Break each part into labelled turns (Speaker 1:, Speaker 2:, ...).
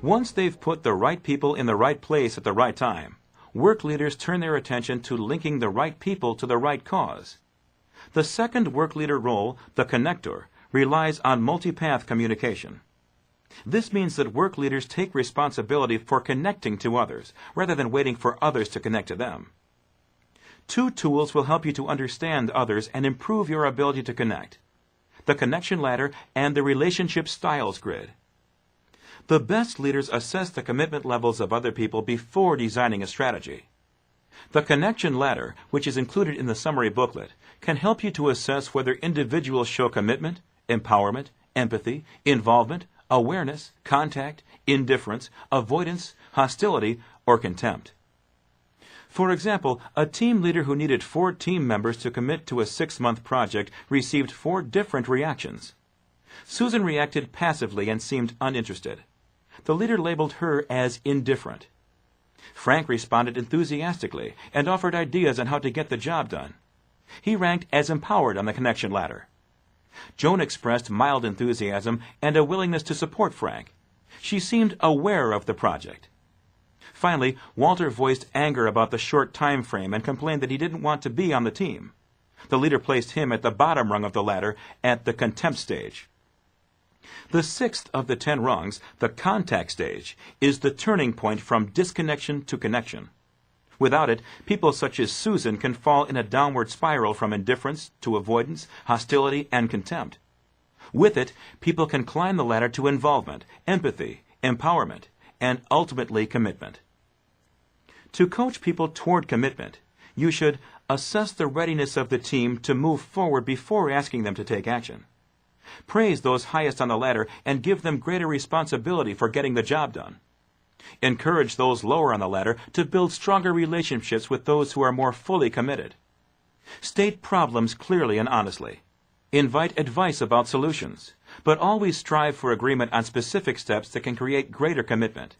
Speaker 1: Once they've put the right people in the right place at the right time, work leaders turn their attention to linking the right people to the right cause. The second work leader role, the connector, relies on multipath communication. This means that work leaders take responsibility for connecting to others, rather than waiting for others to connect to them. Two tools will help you to understand others and improve your ability to connect: the connection ladder and the relationship styles grid. The best leaders assess the commitment levels of other people before designing a strategy. The connection ladder, which is included in the summary booklet, can help you to assess whether individuals show commitment, empowerment, empathy, involvement, awareness, contact, indifference, avoidance, hostility, or contempt. For example, a team leader who needed 4 team members to commit to a 6-month project received 4 different reactions. Susan reacted passively and seemed uninterested. The leader labeled her as indifferent. Frank responded enthusiastically and offered ideas on how to get the job done. He ranked as empowered on the connection ladder. Joan expressed mild enthusiasm and a willingness to support Frank. She seemed aware of the project. Finally, Walter voiced anger about the short time frame and complained that he didn't want to be on the team. The leader placed him at the bottom rung of the ladder at the contempt stage. The 6th of the 10 rungs, the contact stage, is the turning point from disconnection to connection. Without it, people such as Susan can fall in a downward spiral from indifference to avoidance, hostility, and contempt. With it, people can climb the ladder to involvement, empathy, empowerment, and ultimately commitment. To coach people toward commitment, you should assess the readiness of the team to move forward before asking them to take action. Praise those highest on the ladder and give them greater responsibility for getting the job done. Encourage those lower on the ladder to build stronger relationships with those who are more fully committed. State problems clearly and honestly. Invite advice about solutions, but always strive for agreement on specific steps that can create greater commitment.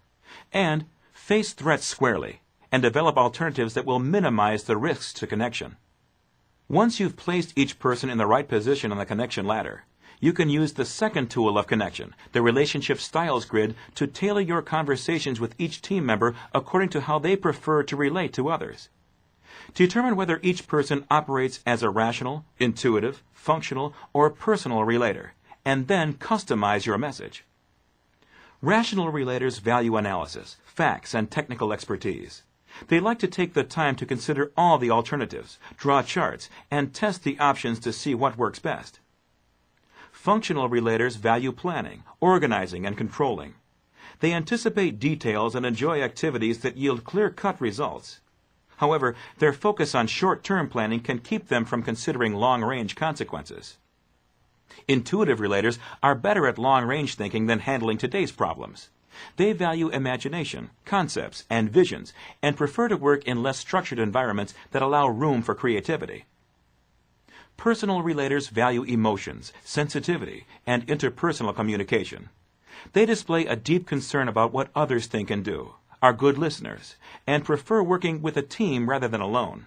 Speaker 1: And face threats squarely and develop alternatives that will minimize the risks to connection. Once you've placed each person in the right position on the connection ladder, you can use the second tool of connection, the relationship styles grid, to tailor your conversations with each team member according to how they prefer to relate to others. Determine whether each person operates as a rational, intuitive, functional, or personal relator, and then customize your message. Rational relators value analysis, facts, and technical expertise. They like to take the time to consider all the alternatives, draw charts, and test the options to see what works best. Functional relators value planning, organizing, and controlling. They anticipate details and enjoy activities that yield clear-cut results. However, their focus on short-term planning can keep them from considering long-range consequences. Intuitive relators are better at long-range thinking than handling today's problems. They value imagination, concepts, and visions, and prefer to work in less structured environments that allow room for creativity. Personal relators value emotions, sensitivity, and interpersonal communication. They display a deep concern about what others think and do, are good listeners, and prefer working with a team rather than alone.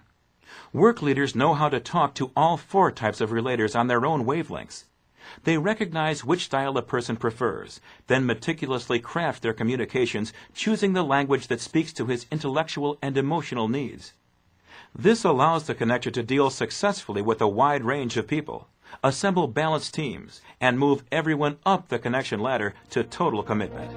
Speaker 1: Work leaders know how to talk to all 4 types of relators on their own wavelengths. They recognize which style a person prefers, then meticulously craft their communications, choosing the language that speaks to his intellectual and emotional needs. This allows the connector to deal successfully with a wide range of people, assemble balanced teams, and move everyone up the connection ladder to total commitment.